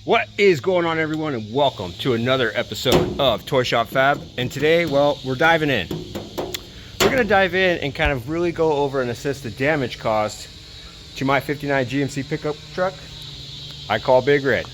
What is going on, everyone, and welcome to another episode of ToyShopFab. And today, well, we're diving in. We're going to dive in and kind of really go over and assess the damage caused to my 59 GMC pickup truck I call Big Red.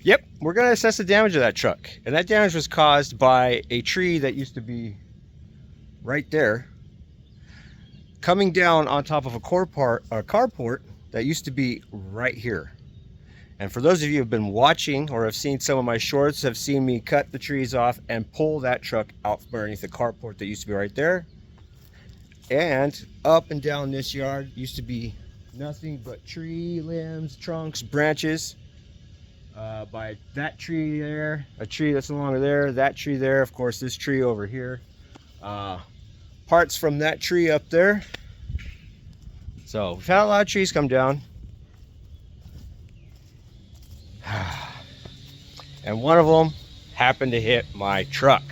Yep, we're going to assess the damage of that truck. And that damage was caused by a tree that used to be right there, coming down on top of a carport that used to be right here. And for those of you who have been watching or have seen some of my shorts, have seen me cut the trees off and pull that truck out from underneath the carport that used to be right there. And up and down this yard used to be nothing but tree limbs, trunks, branches. By that tree there, a tree that's no longer there, that tree there, of course this tree over here, parts from that tree up there. So we've had a lot of trees come down, and one of them happened to hit my truck.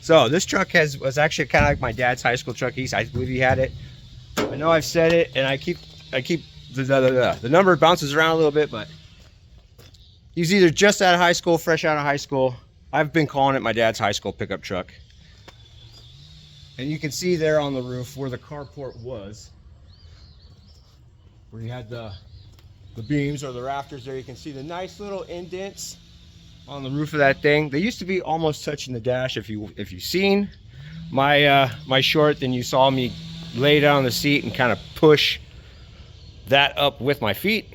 So this truck was actually kind of like my dad's high school truck. I believe he had it. I know I've said it, and I keep the number bounces around a little bit, but he's either just out of high school, fresh out of high school. I've been calling it my dad's high school pickup truck. And you can see there on the roof where the carport was, where you had the beams or the rafters there. You can see the nice little indents on the roof of that thing. They used to be almost touching the dash. If you've seen my my short, then you saw me lay down on the seat and kind of push that up with my feet.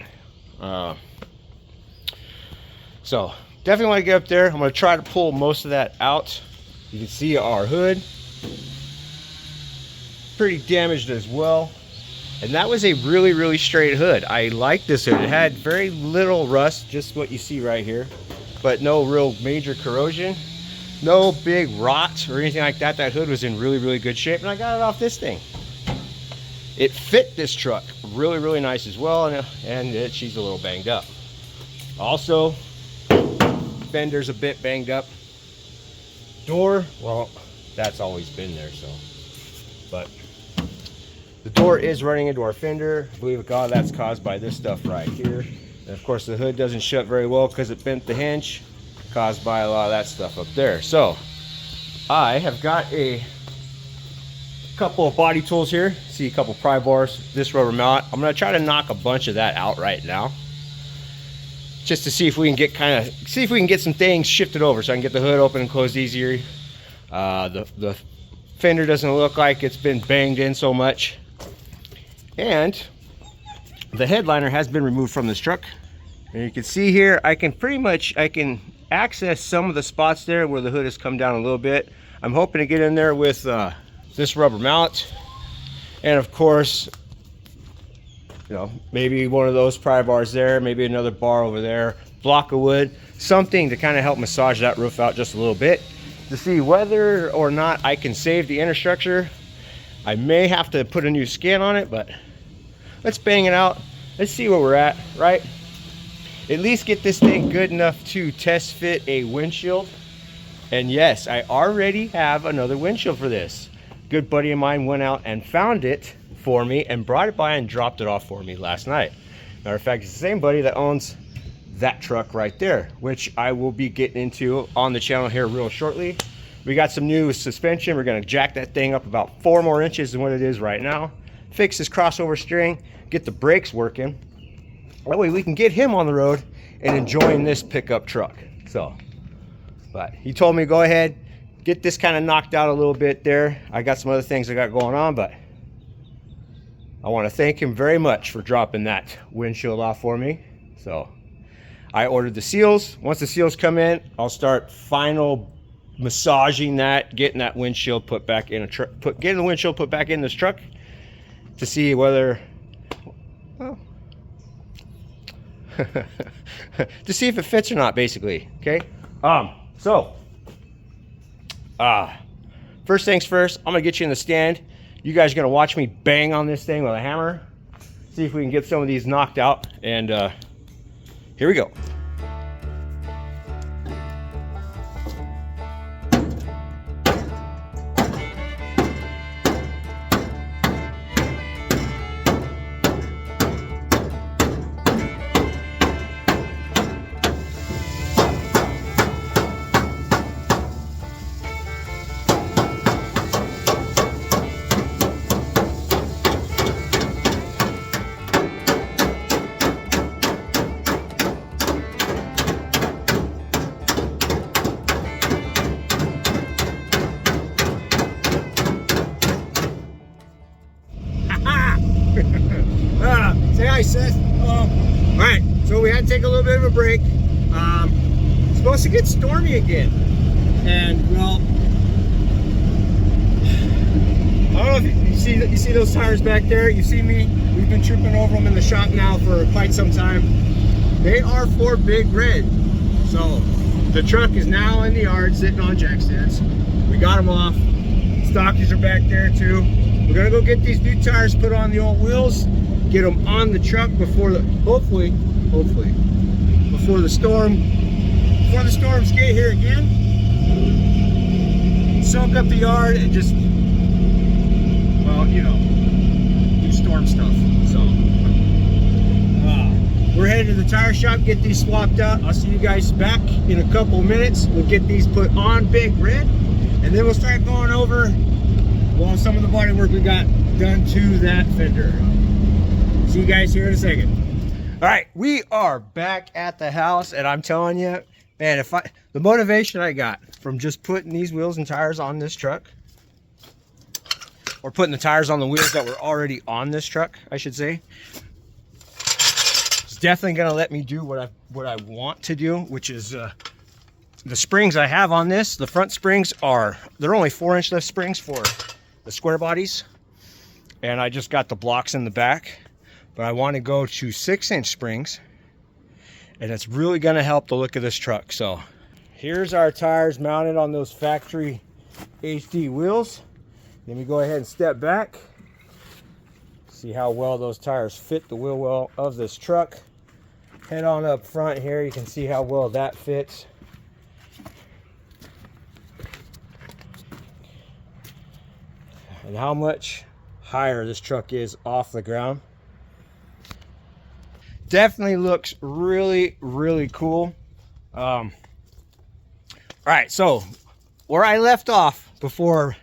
So definitely want to get up there. I'm going to try to pull most of that out. You can see our hood pretty damaged as well, and that was a really straight hood. I like this hood. It had very little rust, just what you see right here, but no real major corrosion, no big rot or anything like that. That hood was in really good shape, and I got it off this thing. It fit this truck really nice as well, and she's a little banged up. Also, fender's a bit banged up. Door, well, that's always been there, so. But the door is running into our fender. Believe it or not, that's caused by this stuff right here. And of course, the hood doesn't shut very well because it bent the hinge, caused by a lot of that stuff up there. So, I have got a couple of body tools here. See a couple pry bars, this rubber mallet. I'm going to try to knock a bunch of that out right now, just to see if we can get some things shifted over so I can get the hood open and closed easier. The fender doesn't look like it's been banged in so much, and the headliner has been removed from this truck. And you can see here, I can access some of the spots there where the hood has come down a little bit. I'm hoping to get in there with this rubber mallet, and of course, you know, maybe one of those pry bars there, maybe another bar over there, block of wood, something to kind of help massage that roof out just a little bit to see whether or not I can save the inner structure. I may have to put a new skin on it, but let's bang it out. Let's see where we're at, right? At least get this thing good enough to test fit a windshield. And yes, I already have another windshield for this. Good buddy of mine went out and found it for me and brought it by and dropped it off for me last night. Matter of fact, it's the same buddy that owns that truck right there, which I will be getting into on the channel here real shortly. We got some new suspension. We're going to jack that thing up about 4 more inches than what it is right now, fix this crossover steering, get the brakes working. That way we can get him on the road and enjoying this pickup truck. So, but he told me go ahead, get this kind of knocked out a little bit there. I got some other things I got going on, but I want to thank him very much for dropping that windshield off for me. So I ordered the seals. Once the seals come in, I'll start final massaging that, getting that windshield put back in a truck, getting the windshield put back in this truck to see whether, well, to see if it fits or not, basically. Okay. First things first, I'm gonna get you in the stand. You guys are gonna watch me bang on this thing with a hammer. See if we can get some of these knocked out. And here we go. Say hi, Seth. All right, so we had to take a little bit of a break. It's supposed to get stormy again, and well, I don't know if you see those tires back there. You see me. We've been tripping over them in the shop now for quite some time. They are for Big Red. So the truck is now in the yard sitting on jack stands. We got them off. Stockies are back there too. We're gonna go get these new tires put on the old wheels, get them on the truck before the hopefully before the storms get here again. Soak up the yard and just, well, you know, do storm stuff. So we're headed to the tire shop, get these swapped out. I'll see you guys back in a couple minutes. We'll get these put on Big Red, and then we'll start going over, well, some of the body work we got done to that fender. See you guys here in a second. All right, we are back at the house, and I'm telling you, man, the motivation I got from just putting these wheels and tires on this truck, or putting the tires on the wheels that were already on this truck, I should say, it's definitely gonna let me do what I want to do, which is the springs I have on this. The front springs they're only 4-inch lift springs for the square bodies, and I just got the blocks in the back, but I want to go to 6-inch springs, and it's really going to help the look of this truck. So here's our tires mounted on those factory HD wheels. Let me go ahead and step back, see how well those tires fit the wheel well of this truck. Head on up front here, you can see how well that fits. And how much higher this truck is off the ground. Definitely looks really, really cool. All right, so where I left off before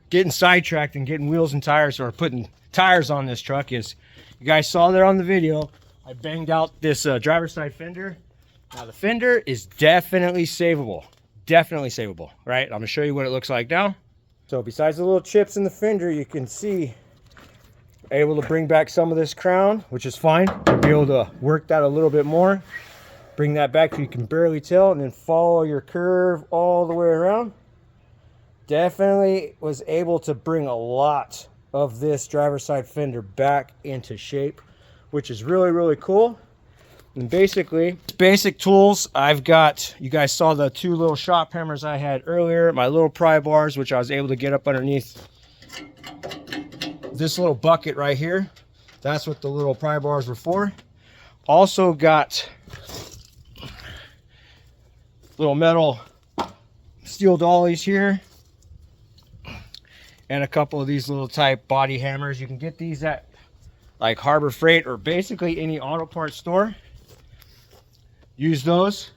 getting sidetracked and getting wheels and tires, or putting tires on this truck, is, you guys saw there on the video, I banged out this driver's side fender. Now the fender is definitely savable, right? I'm gonna show you what it looks like now. So besides the little chips in the fender, you can see able to bring back some of this crown, which is fine. You'll be able to work that a little bit more. Bring that back so you can barely tell, and then follow your curve all the way around. Definitely was able to bring a lot of this driver's side fender back into shape, which is really, really cool. And basically, basic tools I've got, you guys saw the 2 little shop hammers I had earlier, my little pry bars, which I was able to get up underneath this little bucket right here. That's what the little pry bars were for. Also got little metal steel dollies here, and a couple of these little type body hammers. You can get these at like Harbor Freight or basically any auto parts store. Use those.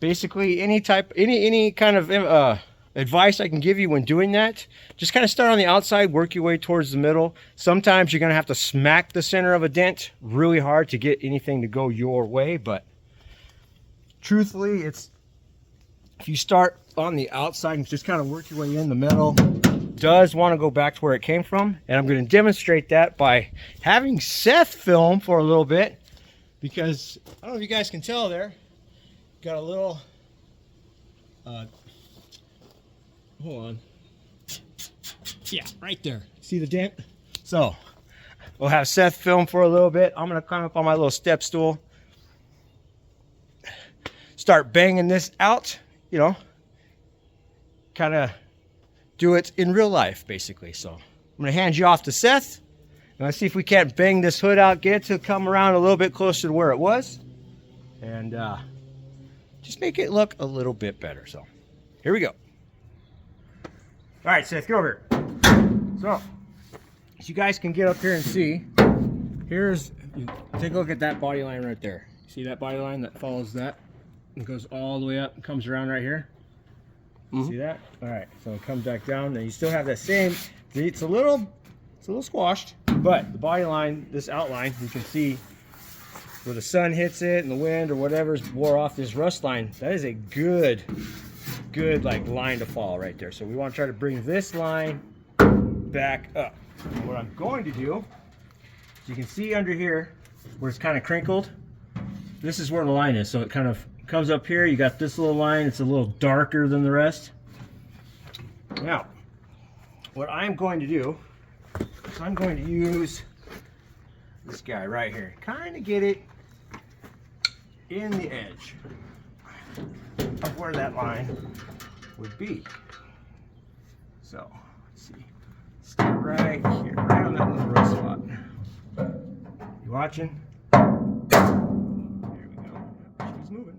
Basically any kind of advice I can give you when doing that, just kind of start on the outside, work your way towards the middle. Sometimes you're gonna have to smack the center of a dent really hard to get anything to go your way, but truthfully, it's, if you start on the outside and just kind of work your way in, the metal does want to go back to where it came from. And I'm going to demonstrate that by having Seth film for a little bit, because I don't know if you guys can tell there, got a little hold on, yeah, right there, see the dent? So we'll have Seth film for a little bit. I'm going to climb up on my little step stool, start banging this out, you know, kind of do it in real life, basically. So I'm gonna hand you off to Seth, and let's see if we can't bang this hood out, get it to come around a little bit closer to where it was, and just make it look a little bit better. So here we go. All right, Seth, get over here. So as you guys can get up here and see, take a look at that body line right there. See that body line that follows that and goes all the way up and comes around right here? See that? All right, so it comes back down, and you still have that same, it's a little squashed, but the body line, this outline, you can see where the sun hits it and the wind or whatever's wore off this rust line. That is a good like line to follow right there. So we want to try to bring this line back up. And what I'm going to do, you can see under here where it's kind of crinkled, this is where the line is. So it kind of comes up here, you got this little line, it's a little darker than the rest. Now what I'm going to do is I'm going to use this guy right here, kind of get it in the edge of where that line would be. So let's see, stick right here, right on that little rough spot. You watching? There we go. She's moving.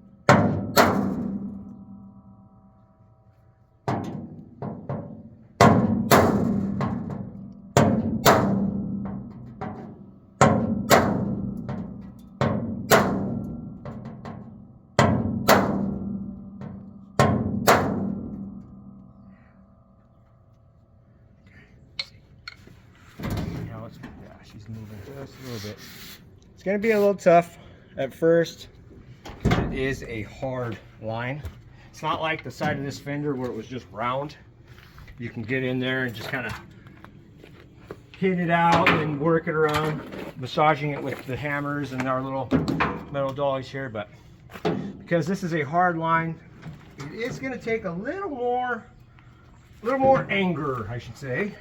She's moving just a little bit. It's going to be a little tough at first because it is a hard line. It's not like the side of this fender where it was just round. You can get in there and just kind of hit it out and work it around, massaging it with the hammers and our little metal dollies here. But because this is a hard line, it is going to take a little more anger, I should say.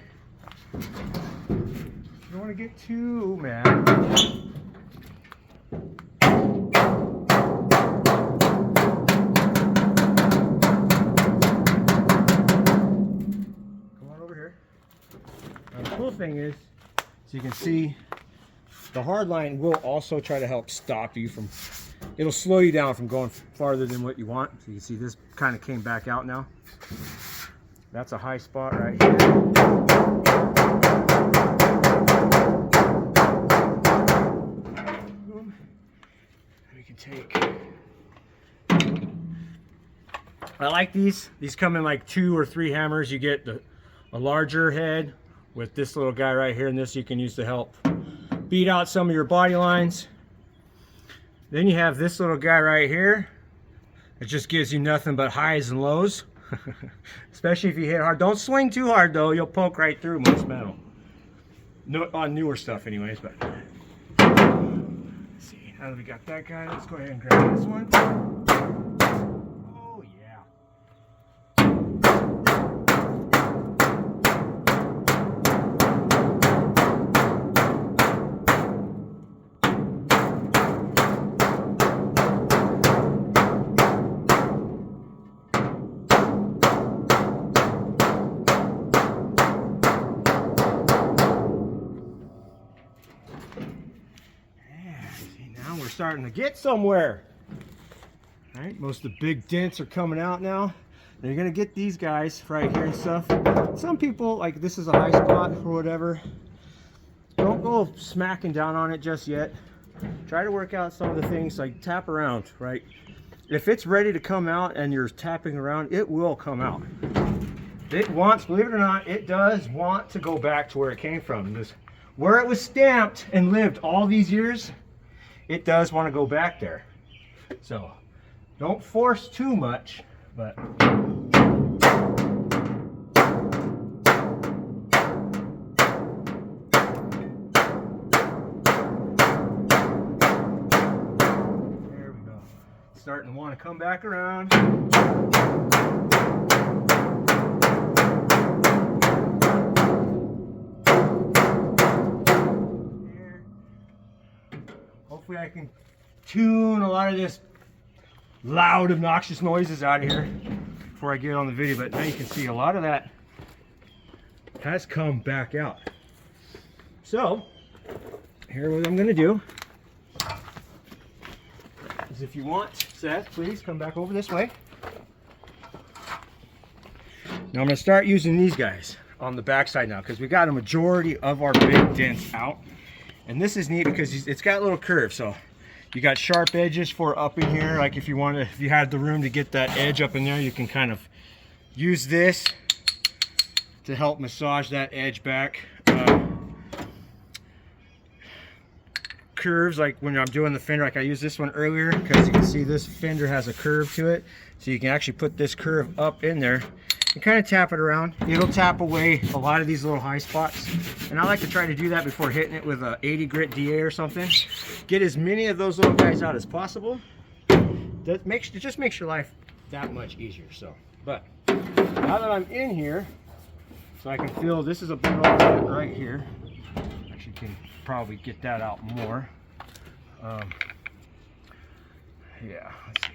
You don't want to get too mad. Come on over here. Now the cool thing is, so you can see, the hard line will also try to help stop you from, it'll slow you down from going farther than what you want. So you can see this kind of came back out now. That's a high spot right here. Take. I like these. These come in like 2 or 3 hammers. You get a larger head with this little guy right here, and this you can use to help beat out some of your body lines. Then you have this little guy right here. It just gives you nothing but highs and lows. Especially if you hit hard. Don't swing too hard though, you'll poke right through most metal. No, on newer stuff anyways, but now that we got that guy, let's go ahead and grab this one. Oh yeah. We're starting to get somewhere. All right, most of the big dents are coming out now. Now you're gonna get these guys right here and stuff. Some people, like this is a high spot or whatever, don't go smacking down on it just yet. Try to work out some of the things, like tap around, right? If it's ready to come out and you're tapping around, it will come out. It wants, believe it or not, it does want to go back to where it came from. This, where it was stamped and lived all these years, it does want to go back there. So don't force too much, but there we go. It's starting to want to come back around. Hopefully I can tune a lot of this loud, obnoxious noises out of here before I get on the video. But now you can see a lot of that has come back out. So here, what I'm going to do is, if you want, Seth, please come back over this way. Now I'm going to start using these guys on the back side now, because we got a majority of our big dents out. And this is neat because it's got little curves, so you got sharp edges for up in here. Like if you had the room to get that edge up in there, you can kind of use this to help massage that edge back. Curves, like when I'm doing the fender, like I used this one earlier, because you can see this fender has a curve to it, so you can actually put this curve up in there and kind of tap it around. It'll tap away a lot of these little high spots, and I like to try to do that before hitting it with a 80 grit DA or something. Get as many of those little guys out as possible. It just makes your life that much easier. So, but now that I'm in here, so I can feel, this is a big old bit right here. Actually can probably get that out more. Yeah, let's see.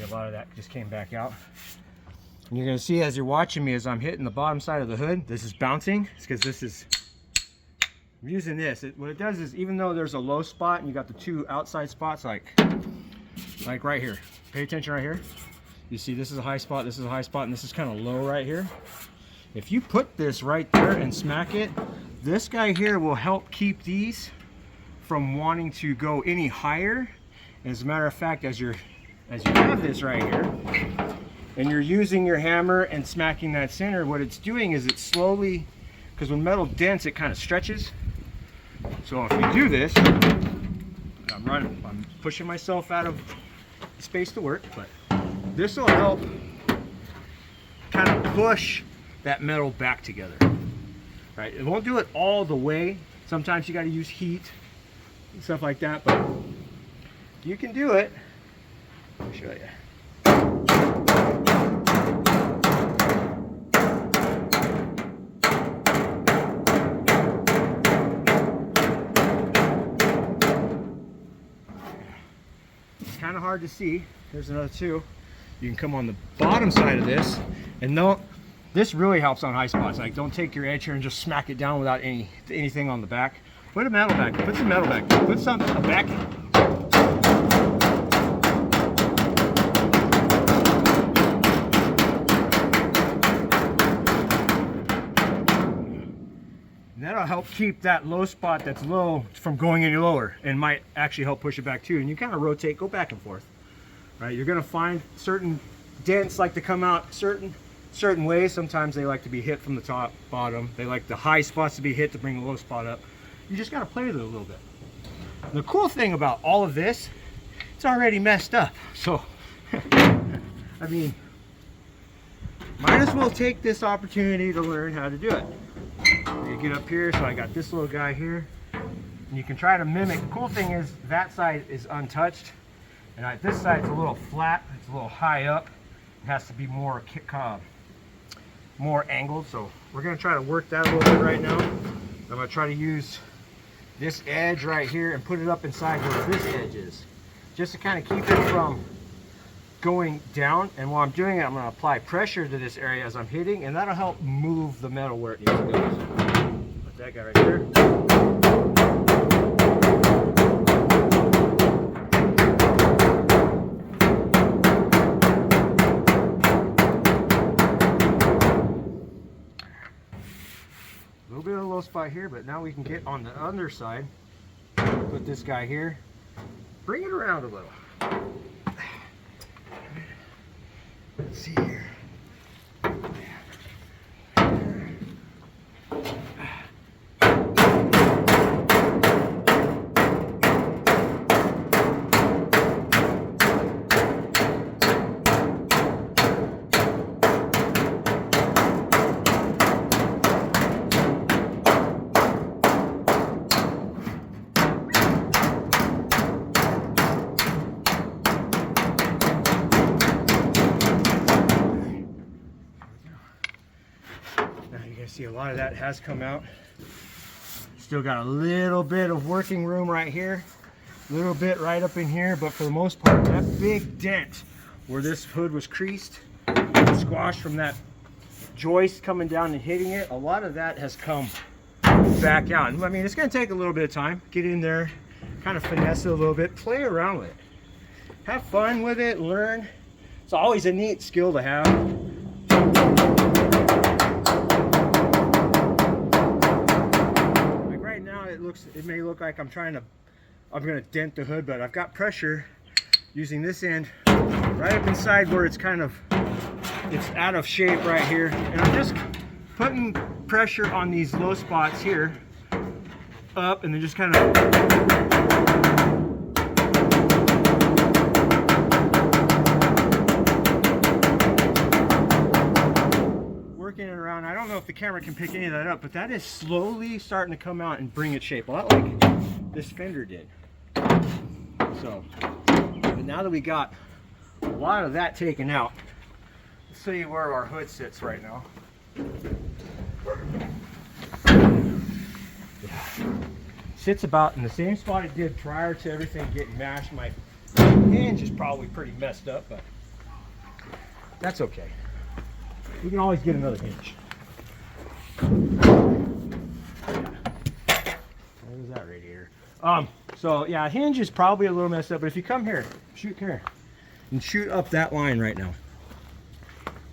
A lot of that just came back out. And you're going to see as you're watching me, as I'm hitting the bottom side of the hood, this is bouncing. It's because this is, I'm using this. What it does is, even though there's a low spot and you got the two outside spots, like right here. Pay attention right here. You see this is a high spot, this is a high spot, and this is kind of low right here. If you put this right there and smack it, this guy here will help keep these from wanting to go any higher. And as a matter of fact, as you have this right here, and you're using your hammer and smacking that center, what it's doing is it's slowly, because when metal dents, it kind of stretches. So if you do this, I'm pushing myself out of space to work, but this will help kind of push that metal back together. Right? It won't do it all the way. Sometimes you got to use heat and stuff like that, but you can do it. I'll show you. It's kind of hard to see. There's another two. You can come on the bottom side of this, and this really helps on high spots. Like, don't take your edge here and just smack it down without anything on the back. Put a metal back. Put some metal back. Put something a backing. That'll help keep that low spot that's low from going any lower, and might actually help push it back too. And you kind of rotate, go back and forth. Right? You're going to find certain dents like to come out certain ways. Sometimes they like to be hit from the top, bottom. They like the high spots to be hit to bring the low spot up. You just got to play with it a little bit. And the cool thing about all of this, it's already messed up. So, I mean, might as well take this opportunity to learn how to do it. You get up here, so I got this little guy here, and you can try to mimic. The cool thing is that side is untouched, and this side's a little flat, it's a little high up. It has to be more angled, so we're going to try to work that a little bit right now. I'm going to try to use this edge right here and put it up inside where this edge is, just to kind of keep it from going down. And while I'm doing it, I'm going to apply pressure to this area as I'm hitting, and that'll help move the metal where it needs to go. So, put that guy right there. A little bit of a low spot here, but now we can get on the underside. Put this guy here. Bring it around a little. Let's see here. See, a lot of that has come out. Still got a little bit of working room right here, a little bit right up in here, but for the most part, that big dent where this hood was creased, squashed from that joist coming down and hitting it, a lot of that has come back out. I mean, it's going to take a little bit of time. Get in there, kind of finesse it a little bit, play around with it, have fun with it, learn. It's always a neat skill to have. Like right now, it may look like I'm going to dent the hood, but I've got pressure using this end right up inside where it's out of shape right here, and I'm just putting pressure on these low spots here up, and then just kind of working it around. I don't know if the camera can pick any of that up, but that is slowly starting to come out and bring it shape, a lot like this fender did. So, but now that we got a lot of that taken out, let's see where our hood sits right now. Yeah. Sits about in the same spot it did prior to everything getting mashed. My hinge is probably pretty messed up, but that's okay. We can always get another hinge. Where's that radiator? So yeah, hinge is probably a little messed up, but if you come here, shoot here, and shoot up that line right now.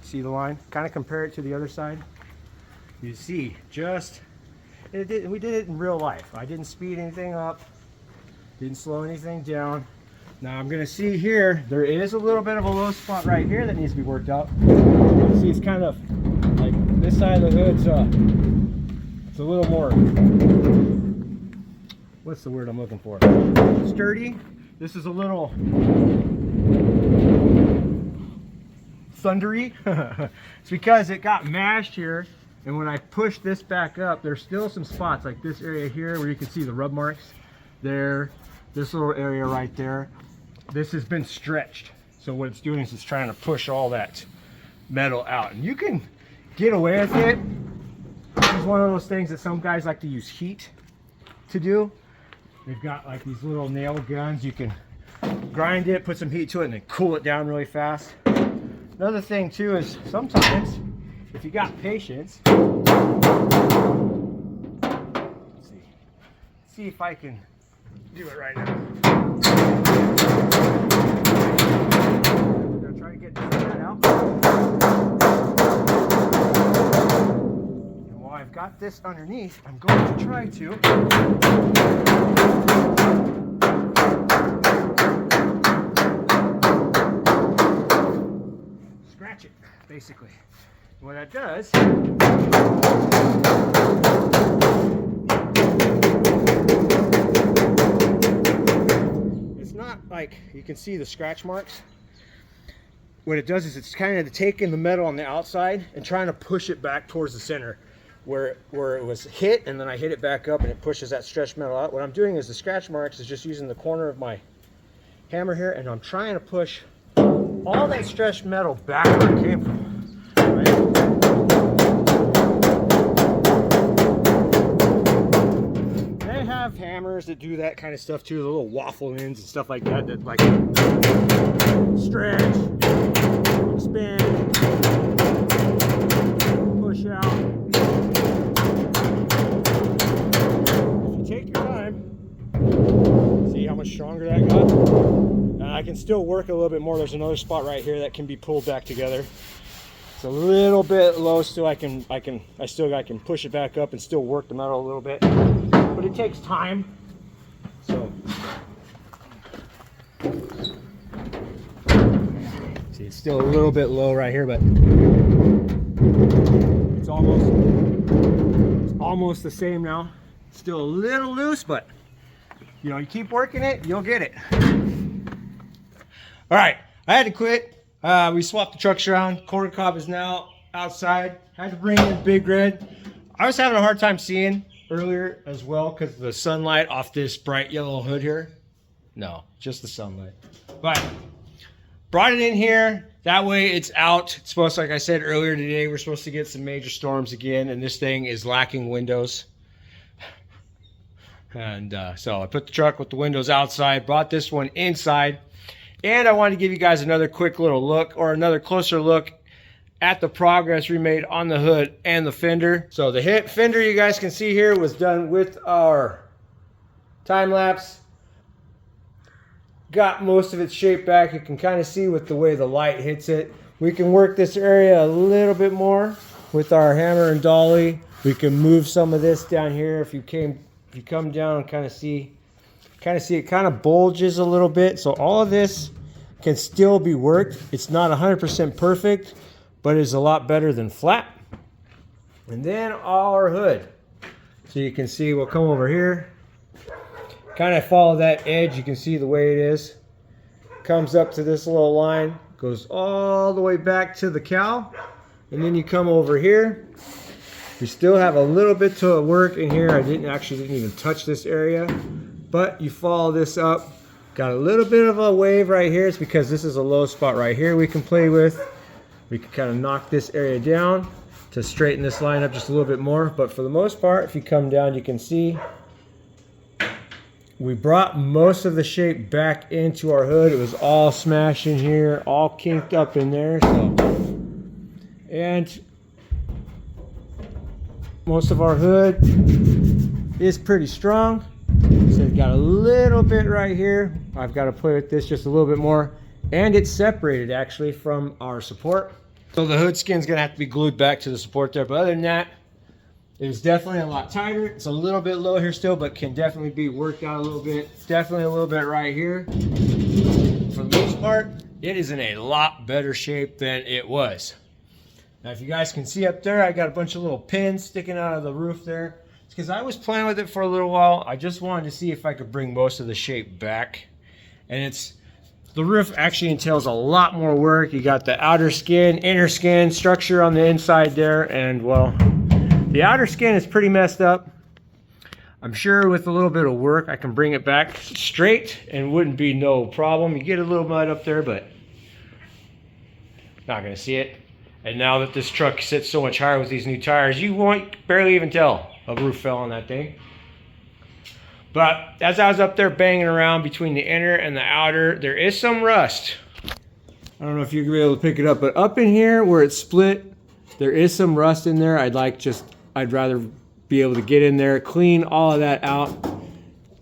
See the line? Kind of compare it to the other side. You see, we did it in real life. I didn't speed anything up, didn't slow anything down. Now I'm gonna see here, there is a little bit of a low spot right here that needs to be worked out. You see, it's kind of like this side of the hood's it's a little more, what's the word I'm looking for? Sturdy. This is a little thundery. It's because it got mashed here, and when I push this back up, there's still some spots like this area here where you can see the rub marks there, this little area right there. This has been stretched, so what it's doing is it's trying to push all that metal out, and you can get away with it. This is one of those things that some guys like to use heat to do. They've got like these little nail guns. You can grind it, put some heat to it, and then cool it down really fast. Another thing too is sometimes if you got patience, let's see if I can do it right now. I'm gonna try to get that out. And while I've got this underneath, I'm going to try to scratch it, basically. What that does, it's not like you can see the scratch marks. What it does is it's kind of taking the metal on the outside and trying to push it back towards the center where it was hit, and then I hit it back up and it pushes that stretched metal out. What I'm doing is the scratch marks is just using the corner of my hammer here, and I'm trying to push all that stretched metal back where it came from. Right? They have hammers that do that kind of stuff too, the little waffle ends and stuff like that, that like stretch, expand, push out. If you take your time, see how much stronger that got? And I can still work a little bit more. There's another spot right here that can be pulled back together. It's a little bit low, still I can push it back up and still work the metal a little bit. But it takes time. So see, it's still a little bit low right here, but it's almost the same now. Still a little loose, but you know, you keep working it, you'll get it. All right, I had to quit. We swapped the trucks around. Corn cob is now outside. Had to bring in Big Red. I was having a hard time seeing earlier as well because of the sunlight off this bright yellow hood here. No, just the sunlight. But brought it in here. That way it's out. It's supposed, like I said earlier today, we're supposed to get some major storms again, and this thing is lacking windows. And so I put the truck with the windows outside, brought this one inside, and I wanted to give you guys another quick little look, or another closer look at the progress we made on the hood and the fender. So the fender you guys can see here was done with our time lapse. Got most of its shape back. You can kind of see with the way the light hits it. We can work this area a little bit more with our hammer and dolly. We can move some of this down here. If you come down and kind of see it kind of bulges a little bit. So all of this can still be worked. It's not 100% perfect, but it's a lot better than flat. And then our hood. So you can see, we'll come over here. Kind of follow that edge. You can see the way it is. Comes up to this little line, goes all the way back to the cowl, and then you come over here. We still have a little bit to work in here. I didn't even touch this area, but you follow this up. Got a little bit of a wave right here. It's because this is a low spot right here we can play with. We can kind of knock this area down to straighten this line up just a little bit more. But for the most part, if you come down, you can see we brought most of the shape back into our hood. It was all smashed in here, all kinked up in there. So, and most of our hood is pretty strong. So it's got a little bit right here. I've got to play with this just a little bit more. And it's separated actually from our support. So the hood skin's gonna have to be glued back to the support there. But other than that, it is definitely a lot tighter. It's a little bit low here still, but can definitely be worked out a little bit. It's definitely a little bit right here. For the most part, it is in a lot better shape than it was. Now, if you guys can see up there, I got a bunch of little pins sticking out of the roof there. It's because I was playing with it for a little while. I just wanted to see if I could bring most of the shape back. And the roof actually entails a lot more work. You got the outer skin, inner skin structure on the inside there, and well, the outer skin is pretty messed up. I'm sure with a little bit of work, I can bring it back straight and wouldn't be no problem. You get a little mud up there, but not gonna see it. And now that this truck sits so much higher with these new tires, you won't barely even tell a roof fell on that thing. But as I was up there banging around between the inner and the outer, there is some rust. I don't know if you're gonna be able to pick it up, but up in here where it's split, there is some rust in there. I'd rather be able to get in there, clean all of that out.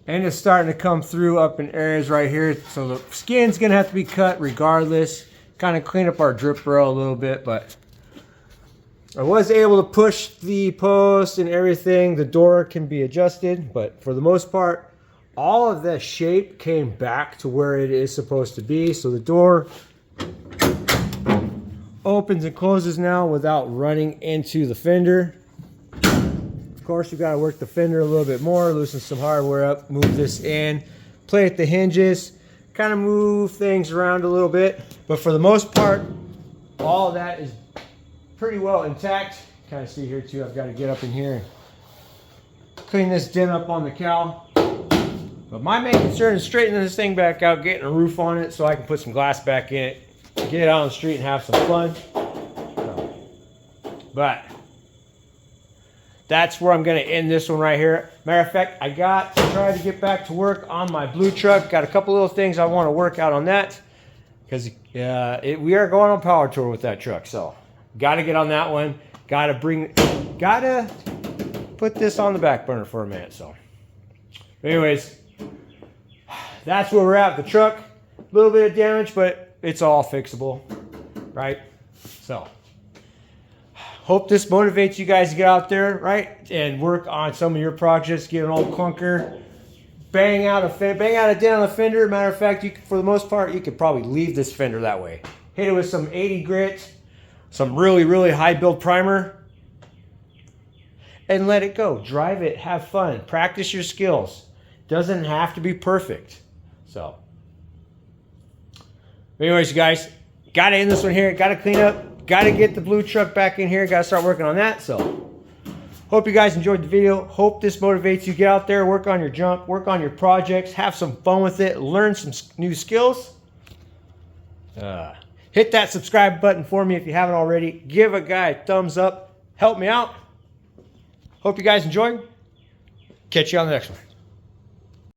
And it's starting to come through up in areas right here. So the skin's gonna have to be cut regardless. Kind of clean up our drip rail a little bit, but I was able to push the post and everything. The door can be adjusted, but for the most part, all of the shape came back to where it is supposed to be. So the door opens and closes now without running into the fender. Of course, you got to work the fender a little bit more, loosen some hardware up, move this in, play with the hinges, kind of move things around a little bit. But for the most part, all of that is pretty well intact. Kind of see here too, I've got to get up in here and clean this dent up on the cowl. But my main concern is straightening this thing back out, getting a roof on it so I can put some glass back in it, get it out on the street and have some fun. But that's where I'm going to end this one right here. Matter of fact, I got to try to get back to work on my blue truck. Got a couple little things I want to work out on that because we are going on power tour with that truck. So got to get on that one. Got to put this on the back burner for a minute. So anyways, that's where we're at with the truck. A little bit of damage, but it's all fixable, right? So hope this motivates you guys to get out there, right, and work on some of your projects. Get an old clunker, bang out a dent on the fender. Matter of fact, for the most part, you could probably leave this fender that way. Hit it with some 80 grit, some really, really high build primer, and let it go. Drive it, have fun, practice your skills. Doesn't have to be perfect. So, anyways, you guys, gotta end this one here. Gotta clean up. Got to get the blue truck back in here. Got to start working on that. So hope you guys enjoyed the video. Hope this motivates you. Get out there, work on your junk, work on your projects, have some fun with it, learn some new skills. Hit that subscribe button for me if you haven't already. Give a guy a thumbs up. Help me out. Hope you guys enjoyed. Catch you on the next one.